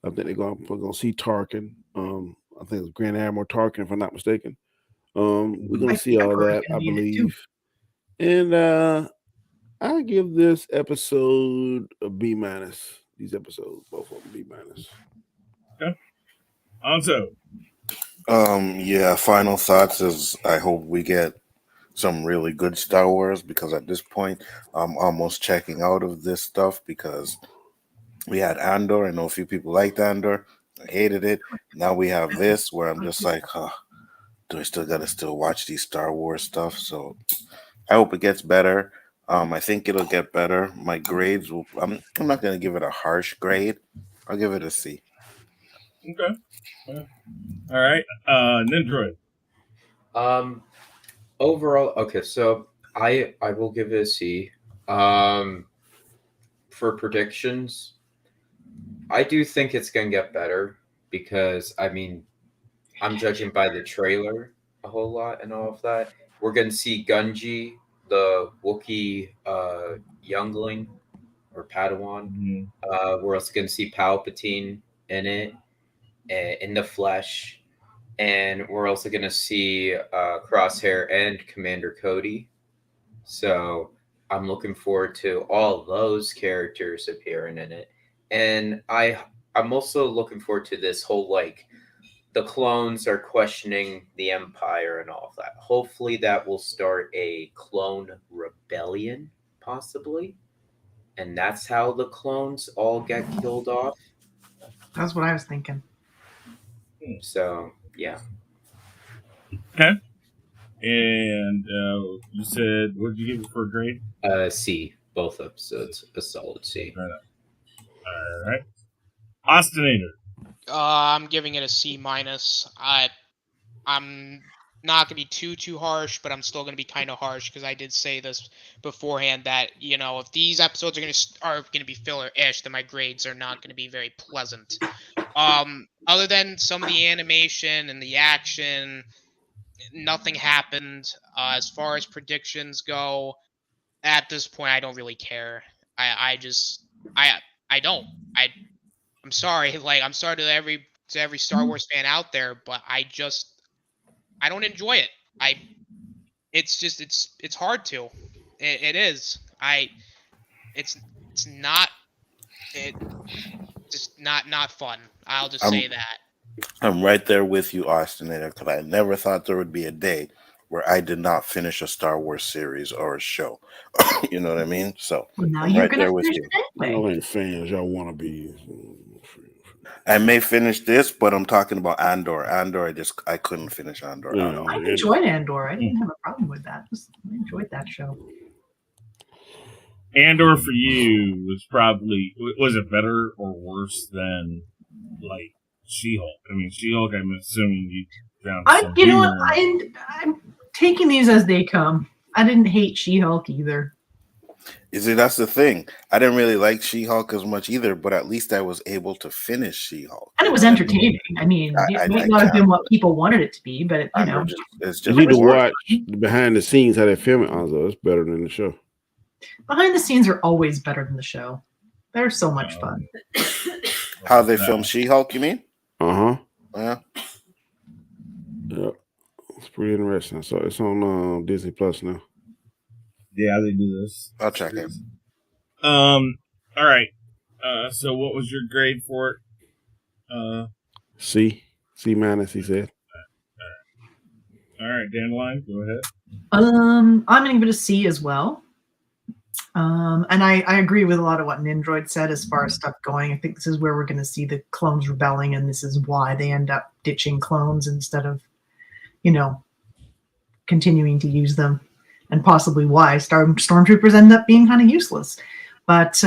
I think we're going to see Tarkin. I think it's Grand Admiral Tarkin, if I'm not mistaken. We're going to see all that, I believe. And I give this episode a B-. These episodes, both of them B-. Okay. Anzo. Final thoughts is I hope we get some really good Star Wars, because at this point I'm almost checking out of this stuff, because we had Andor. I know a few people liked Andor. I hated it. Now we have this where I'm just like, do I still gotta watch these Star Wars stuff? So I hope it gets better. I think it'll get better. My grades will. I'm not gonna give it a harsh grade. I'll give it a C. Okay. All right. Nindroid. Overall, okay. So I will give it a C. For predictions, I do think it's gonna get better, because I mean, I'm judging by the trailer a whole lot and all of that. We're gonna see Gunji, the Wookiee youngling or Padawan. Mm-hmm. We're also going to see Palpatine in it, in the flesh. And we're also going to see Crosshair and Commander Cody. So I'm looking forward to all those characters appearing in it. And I'm also looking forward to this whole, like, the clones are questioning the Empire and all of that. Hopefully that will start a clone rebellion, possibly. And that's how the clones all get killed off. That's what I was thinking. So, yeah. Okay. And you said, what did you give it for a grade? C. Both episodes, a solid C. All right. Ostinator. I'm giving it a C minus. I'm not gonna be too harsh, but I'm still gonna be kind of harsh because I did say this beforehand that if these episodes are gonna be filler-ish, then my grades are not gonna be very pleasant. Other than some of the animation and the action, nothing happened. As far as predictions go, at this point, I don't really care. I don't. I'm sorry. Like, I'm sorry to every Star Wars fan out there, but I don't enjoy it. It's hard to. It is. It's not. It just not fun. I'll just say that. I'm right there with you, Ostinator, because I never thought there would be a day where I did not finish a Star Wars series or a show. You know what I mean? So Well, now I'm you're right gonna there with finish you. it anyway. Y'all ain't fans. Y'all want to be. I may finish this, but I'm talking about Andor. I couldn't finish Andor. Yeah, at all. I enjoyed Andor. I didn't have a problem with that. I enjoyed that show. Andor for you was it better or worse than like She-Hulk? I mean, She-Hulk, I'm assuming you found some You know what? humor. I'm taking these as they come. I didn't hate She-Hulk either. That's the thing. I didn't really like She-Hulk as much either, but at least I was able to finish She-Hulk. And it was entertaining. I mean, it might not have been what people wanted it to be, but it's just You need to work. watch the behind the scenes how they film it, Anzo. It's better than the show. behind the scenes are always better than the show. They're so much fun. How they film She-Hulk, you mean? Uh-huh. Yeah. Yeah. It's pretty interesting. So it's on Disney Plus now. Yeah, they do this. I'll check it. All right. So what was your grade for it? C minus, he said. All right, Dandelion, go ahead. I'm gonna give it a C as well. And I agree with a lot of what Nindroid said as far as stuff going. I think this is where we're going to see the clones rebelling, and this is why they end up ditching clones instead of, continuing to use them, and possibly why stormtroopers end up being kind of useless. But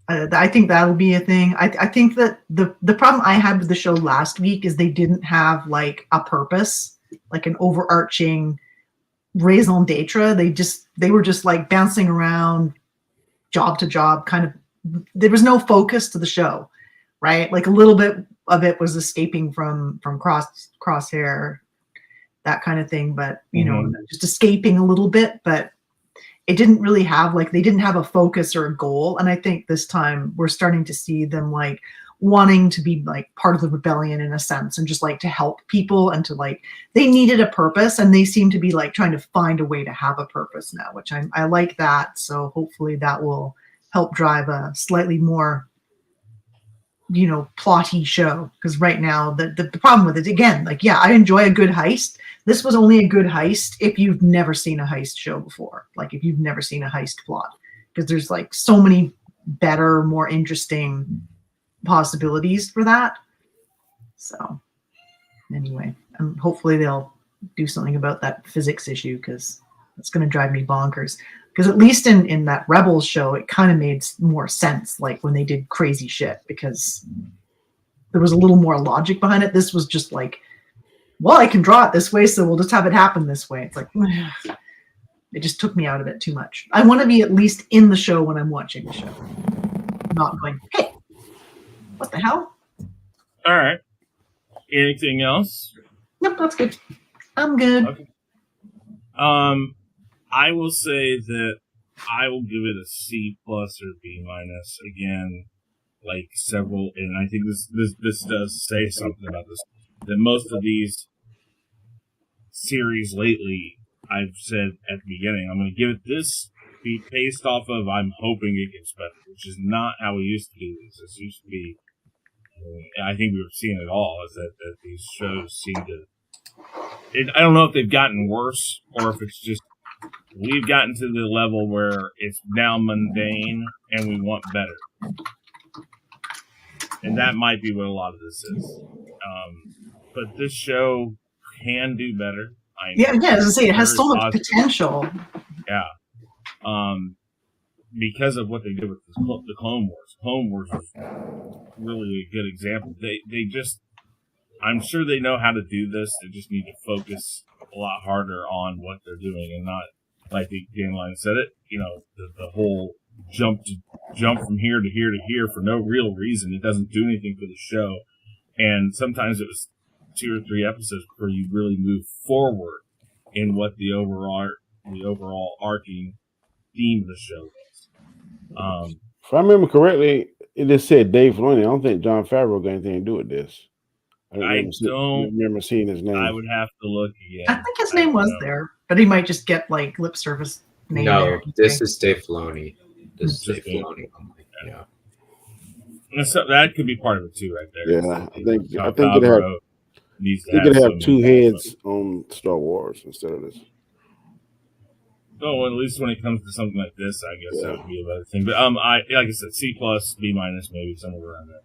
I think that'll be a thing. I think that the problem I had with the show last week is they didn't have like a purpose, like an overarching raison d'etre. They were just like bouncing around job to job, kind of. There was no focus to the show, right? Like a little bit of it was escaping from Crosshair, that kind of thing, but just escaping a little bit, but it didn't really have they didn't have a focus or a goal. And I think this time we're starting to see them like wanting to be like part of the rebellion in a sense, and just like to help people, and to they needed a purpose, and they seem to be like trying to find a way to have a purpose now, which I like that. So hopefully that will help drive a slightly more plotty show, because right now the problem with it, again, I enjoy a good heist. This was only a good heist if you've never seen a heist show before, like if you've never seen a heist plot, because there's like so many better, more interesting possibilities for that. So anyway, hopefully they'll do something about that physics issue, because it's going to drive me bonkers. Because at least in that Rebels show, it kind of made more sense, like when they did crazy shit, because there was a little more logic behind it. This was just like, well, I can draw it this way, so we'll just have it happen this way. It's like, it just took me out of it too much. I want to be at least in the show when I'm watching the show, not going, hey, what the hell? All right. Anything else? Nope, that's good. I'm good. Okay. I will say that I will give it a C plus or B minus. Again, like several, and I think this does say something about this. That most of these series lately, I've said at the beginning, I'm going to give it this based off of I'm hoping it gets better, which is not how we used to do this. This used to be I think we've seen it all, is that these shows seem to. I don't know if they've gotten worse or if it's just we've gotten to the level where it's now mundane and we want better. And that might be what a lot of this is. But this show can do better. Yeah, as I say, it has Very so much positive. potential. Yeah. Because of what they did with the Clone Wars. Clone Wars was really a good example. They just, I'm sure they know how to do this. They just need to focus a lot harder on what they're doing and not, like the game line said it, the whole jump from here to here to here for no real reason. It doesn't do anything for the show. And sometimes it was 2 or 3 episodes before you really move forward in what the overall arcing theme of the show was. If I remember correctly, it just said Dave Filoni. I don't think Jon Favreau got anything to do with this. I don't remember seeing his name. I would have to look again. I think his name was there, but he might just get like lip service name. No, this is Dave Filoni. This is Dave Filoni. Yeah. So that could be part of it too, right there. Yeah, I think it could have 2 heads on Star Wars instead of this. Oh, well, at least when it comes to something like this, I guess that would be a better thing. But like I said, C+, B-, maybe somewhere around there.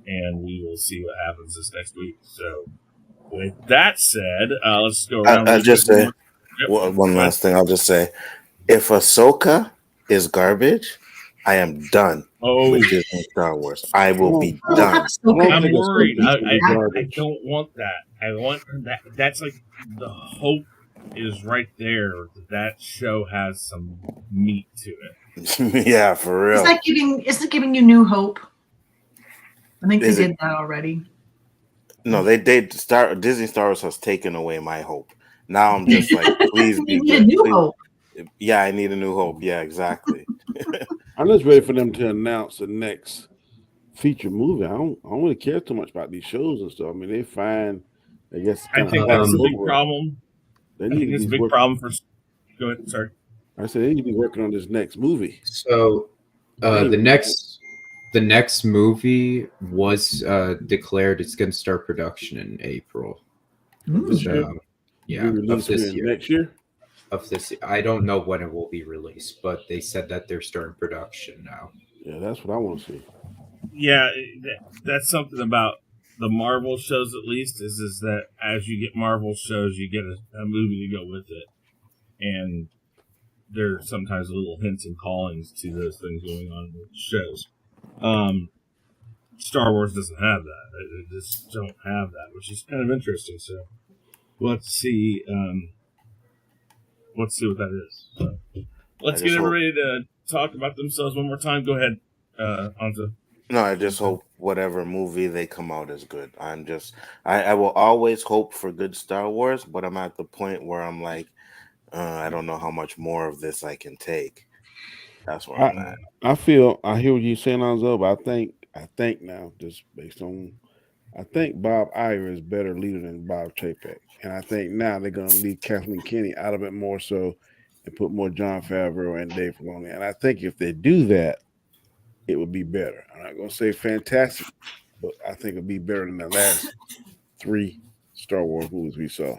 And we will see what happens this next week. So, with that said, let's go around. I'll just say one last thing. I'll just say, if Ahsoka is garbage, I am done with Disney Star Wars. I will be done. I'm worried. I don't want that. I want that. That's like the hope is right there that show has some meat to it. Yeah, for real. Is it giving you new hope? I think they did that already. No, Disney Star Wars has taken away my hope. Now I'm just like, please be good. New hope. Yeah, I need a new hope. Yeah, exactly. I'm just ready for them to announce the next feature movie. I don't really care too much about these shows and stuff. I mean, they're fine. I guess I think that's a big problem. I think it's a big problem for. Go ahead. Sorry. I said they need to be working on this next movie. So the next movie was declared. It's going to start production in April. So, of this year. Next year. Of this, I don't know when it will be released, but they said that they're starting production now. Yeah, that's what I want to see. Yeah, that's something about the Marvel shows, at least, is that as you get Marvel shows, you get a movie to go with it, and there's sometimes little hints and callings to those things going on with shows. Star Wars doesn't have that; they just don't have that, which is kind of interesting. So, let's see. Let's see what that is. So, let's get everybody to talk about themselves one more time. Go ahead, Anza. No, I just hope whatever movie they come out is good. I will always hope for good Star Wars, but I'm at the point where I'm like, I don't know how much more of this I can take. That's where I'm at. I hear what you're saying, Anzo, but I think now, just based on, I think Bob Iger is better leader than Bob Chapek. And I think now they're going to leave Kathleen Kennedy out of it more so and put more Jon Favreau and Dave Filoni. And I think if they do that, it would be better. I'm not going to say fantastic, but I think it'll be better than the last 3 Star Wars movies we saw.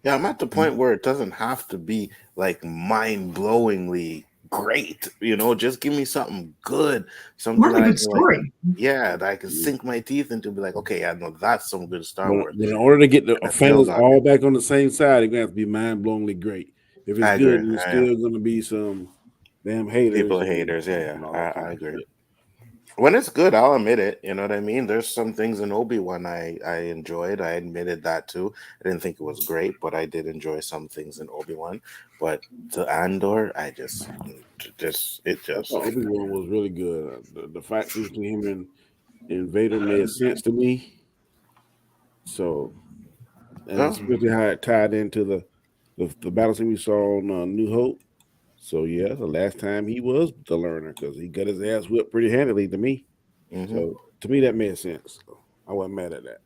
Yeah, I'm at the point where it doesn't have to be like mind-blowingly great. Just give me something good. Something more of a good story. That I can sink my teeth into, be like, okay, I know that's some good Star Wars. In order to get the fans all back on the same side, they're going to have to be mind-blowingly great. If it's good, there's still going to be some damn haters. People haters, I agree. When it's good, I'll admit it. You know what I mean? There's some things in Obi-Wan I enjoyed. I admitted that too. I didn't think it was great, but I did enjoy some things in Obi-Wan. But the Andor, it just. Obi-Wan was really good. The fight between him and Vader made sense to me. So, and especially how it tied into the battle scene we saw on New Hope. So, yeah, the last time he was the learner because he got his ass whipped pretty handily to me. Mm-hmm. So, to me, that made sense. So, I wasn't mad at that.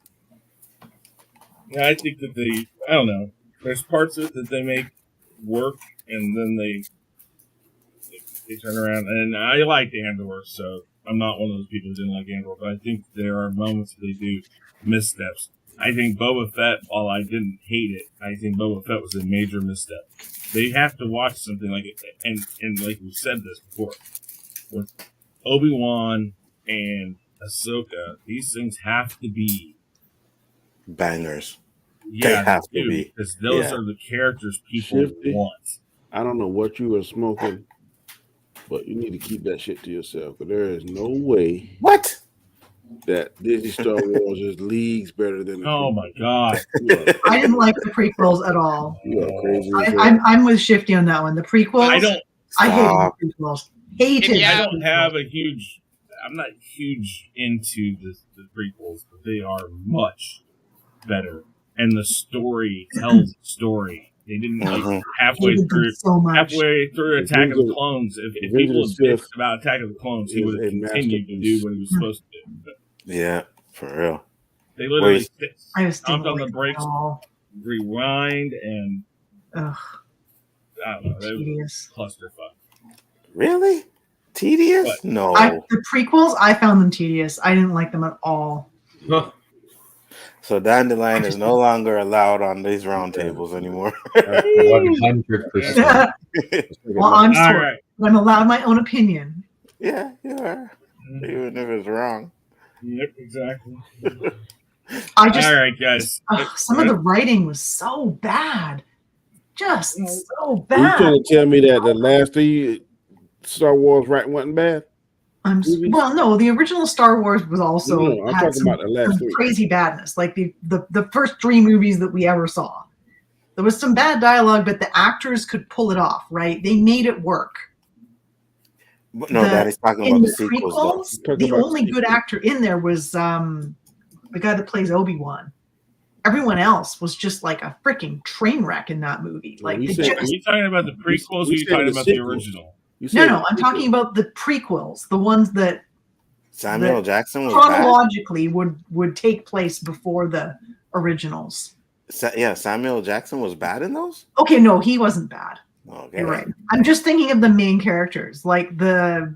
Yeah, I think that I don't know. There's parts of it that they make work, and then they turn around. And I liked Andor, so I'm not one of those people who didn't like Andor, but I think there are moments that they do missteps. I think Boba Fett, while I didn't hate it, I think Boba Fett was a major misstep. They have to watch something like it, and like we said this before, with Obi-Wan and Ahsoka, these things have to be Bangers. yeah, They have to do, be. because those Yeah. are the characters people Shifty. want. I don't know what you were smoking, but you need to keep that shit to yourself. Because there is no way What? that Disney Star Wars is leagues better than the Oh my god! I didn't like the prequels at all. You are crazy. As hell. I'm with Shifty on that one. The prequels, I don't. I hated Stop. the prequels. Hated. Yeah. I the don't prequels. have a huge. I'm not huge into the prequels, but they are much better, and the story tells the story. They didn't like Mhm. halfway Hated them through. so much. Halfway through Attack of the Clones, if Revenge people of had the bitched Sith about Attack of the Clones, he is would have a continued to masterpiece. do what he was supposed to do. But Yeah, for real. they literally I just stomped didn't on like the it brakes, at all. rewind, and Ugh, I don't know. They was tedious. a clusterfuck. Really? Tedious? What? No. The prequels, I found them tedious. I didn't like them at all. So Dandelion is no longer allowed on these roundtables anymore. 100%. Well, I'm All sorry. right. But I'm allowed my own opinion. Yeah, you are. Even if it's wrong. Yep, exactly. I just, All right, guys. some of the writing was so bad. Just so Are you bad. trying to tell me that the last 3 Star Wars writing wasn't bad? Well, no, the original Star Wars was also No, I'm had talking some, about the last some 3. crazy badness, like the first 3 movies that we ever saw. There was some bad dialogue, but the actors could pull it off, right? They made it work. But no, Daddy's talking In about the the sequels, though. prequels, Talking the about only the good sequels. actor in there was the guy that plays Obi-Wan. Everyone else was just like a freaking train wreck in that movie. Like We they said- Are just, you talking about the prequels or are we you said talking the about the sequels. original? You no, said I'm talking about the prequels, the ones that Samuel Jackson was bad. chronologically would take place before the originals. Yeah, Samuel Jackson was bad in those? Okay, no, he wasn't bad. Okay. You're right. I'm just thinking of the main characters, like the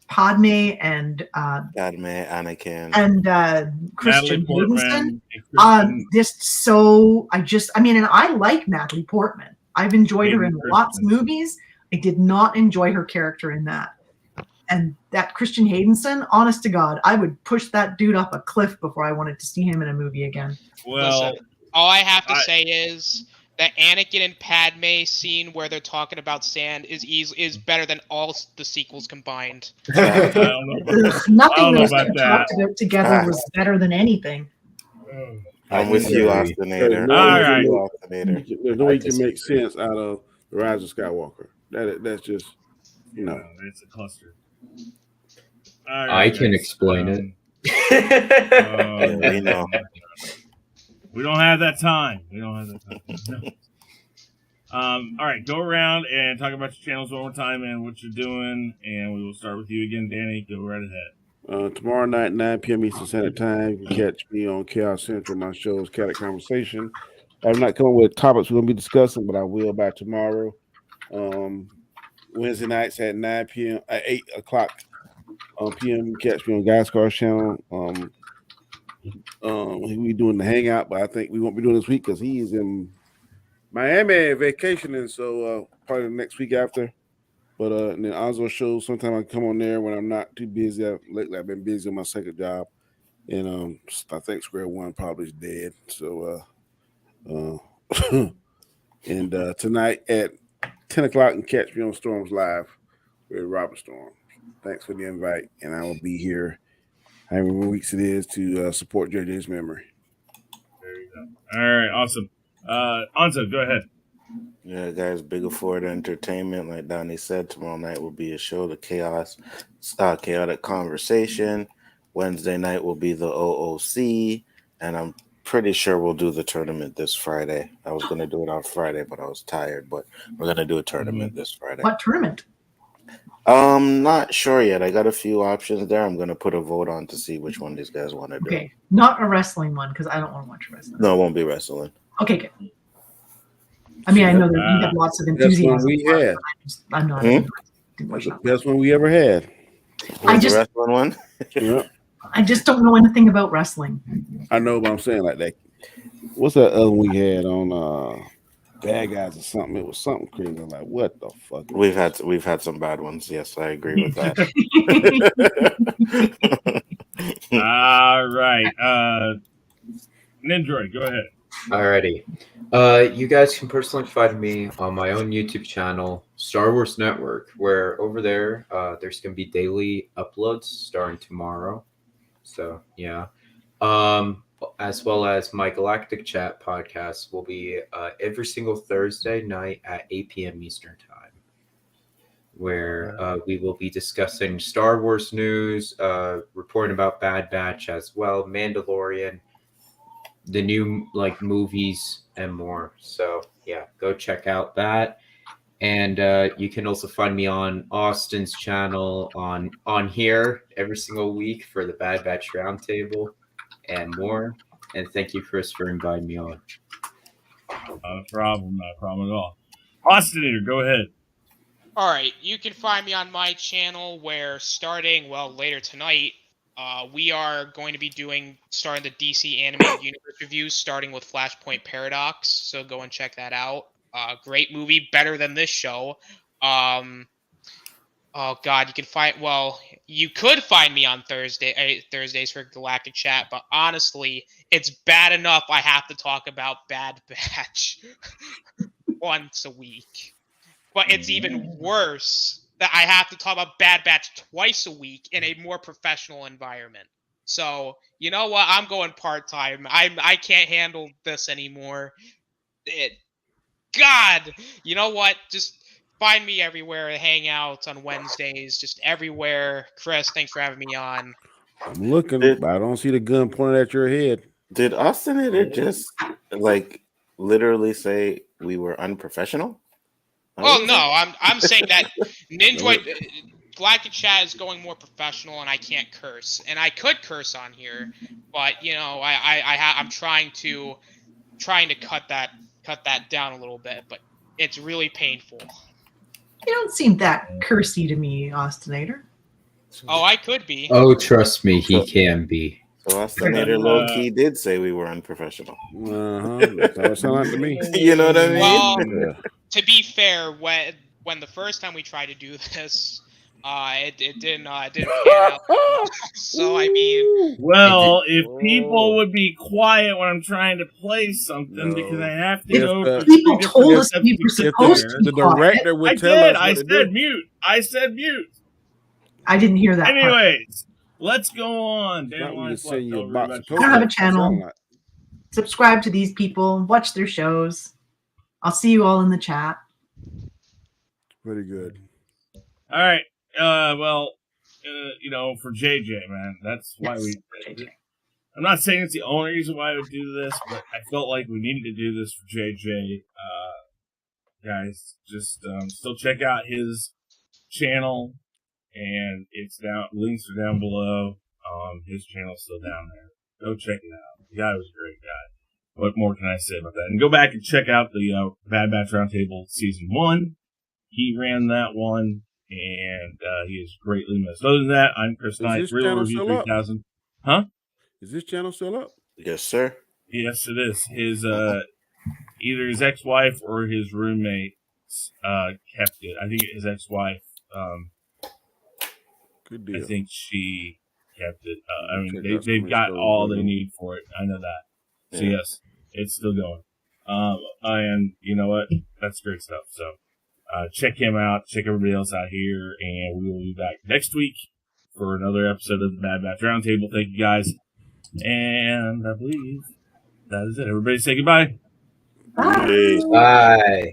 Padme and Padme, Anakin. Christian Natalie Portman. Haydenson. and Kristen. I mean, and I like Natalie Portman. I've enjoyed her in Hayden lots of Christensen. movies. I did not enjoy her character in that. And that Christian Haydenson, honest to God, I would push that dude up a cliff before I wanted to see him in a movie again. Well, Listen, all I have to say is that Anakin and Padme scene where they're talking about sand is better than all the sequels combined. I don't know. Ugh, nothing know those about two that. talked about together was better than anything. I'm with you, disagree. Ostinator. No, All I'm with right. you, Ostinator. There's no way you can disagree. make sense out of the Rise of Skywalker. That's just no. It's a cluster. All I can guys, explain it. Yeah, we know. We don't have that time. All right, go around and talk about your channels one more time and what you're doing, and we will start with you again, Danny. Go right ahead. Tomorrow night, 9 p.m. Eastern Standard Time, you can catch me on Khaos Central. My show is Chaotic Conversation. I'm not coming with topics we're going to be discussing, but I will by tomorrow. Wednesday nights at 9 p.m. at 8 o'clock p.m. You catch me on Guy Scar's channel. We'll be doing the hangout, but I think we won't be doing this week because he is in Miami vacationing, so probably the next week after. But and then Oswald shows sometime I come on there when I'm not too busy. Lately I've been busy on my second job, and I think Square One probably is dead. So and tonight at 10 o'clock, you can catch me on Storms Live with Robert Storm. Thanks for the invite, and I will be here however many weeks it is to support JJ's memory. There you go. All right, awesome. Anza, go ahead. Yeah, guys, Bigger Ford Entertainment, like Donnie said, tomorrow night will be a show, the Chaotic Conversation. Wednesday night will be the OOC, and I'm pretty sure we'll do the tournament this Friday. I was going to do it on Friday, but I was tired, but we're going to do a tournament this Friday. What tournament? Not sure yet. I got a few options there. I'm going to put a vote on to see which one these guys want to do. Okay, not a wrestling one because I don't want to watch wrestling. No, it won't be wrestling. Okay, good. I mean, I know that you have lots of That's one enthusiasm. we for it, had. but I'm not. Hmm? Didn't watch That's the that. best one we ever had. I Was the just- wrestling one? Yeah, I just don't know anything about wrestling. I know, but I'm saying like that. What's that other one we had on Bad Guys or something? It was something crazy. I'm like, what the fuck? We've had some bad ones. Yes, I agree with that. All right. Nindroid, go ahead. Alrighty. You guys can personally find me on my own YouTube channel, Star Wars Network, where over there, there's going to be daily uploads starting tomorrow. So, yeah. As well as my Galactic Chat podcast will be every single Thursday night at 8 p.m. Eastern Time, where we will be discussing Star Wars news, reporting about Bad Batch as well, Mandalorian, the new movies and more. So yeah, go check out that. And you can also find me on Austin's channel on here every single week for the Bad Batch Roundtable and more. And thank you, Chris, for inviting me on. Not a problem at all. Austinator, go ahead. All right, you can find me on my channel where starting, later tonight, we are going to be starting the DC animated universe reviews, starting with Flashpoint Paradox. So go and check that out. Great movie, better than this show. Oh God, you could find me on Thursdays for Galactic Chat, but honestly, it's bad enough I have to talk about Bad Batch once a week. But it's even worse that I have to talk about Bad Batch twice a week in a more professional environment. So, you know what? I'm going part-time. I can't handle this anymore. God! You know what? Just find me everywhere. Hang out on Wednesdays. Just everywhere. Chris, thanks for having me on. I'm looking, but I don't see the gun pointed at your head. Did Austinator just literally say we were unprofessional? Well, no, I'm saying that Nindroid Galactic Chat is going more professional, and I can't curse, and I could curse on here, but I'm trying to cut that down a little bit, but it's really painful. You don't seem that cursy to me, Austinator. Oh, I could be. Oh, trust me, he can be. So Austinator low-key did say we were unprofessional. That's how it sounded like to me. You know what I mean? Well, Yeah. to be fair, when the first time we tried to do this, it didn't pan out. So I mean, well, if people would be quiet when I'm trying to play something, because I have to go. People told us we were supposed to. The director would tell us. I said mute. I said mute. I didn't hear that. Anyways, let's go on. I don't have a channel. Subscribe to these people. Watch their shows. I'll see you all in the chat. Pretty good. All right. For JJ, man, that's why I'm not saying it's the only reason why I would do this, but I felt like we needed to do this for JJ. Guys, just still check out his channel, and it's down. Links are down below. His channel's still down there. Go check it out. The guy was a great guy. What more can I say about that? And go back and check out the Bad Batch Roundtable Season 1. He ran that one, and he is greatly missed. Other than that, I'm Chris Knight, Real Review 3000. Huh? Is this channel still up? Yes, sir. Yes, it is. His either his ex-wife or his roommate kept it. I think his ex-wife. Good deal. I think she kept it. They've got all they need for it. I know that. So yes, it's still going. And you know what? That's great stuff. So check him out. Check everybody else out here, and we will be back next week for another episode of the Bad Batch Roundtable. Thank you guys, and I believe that is it. Everybody say goodbye. Bye. Bye.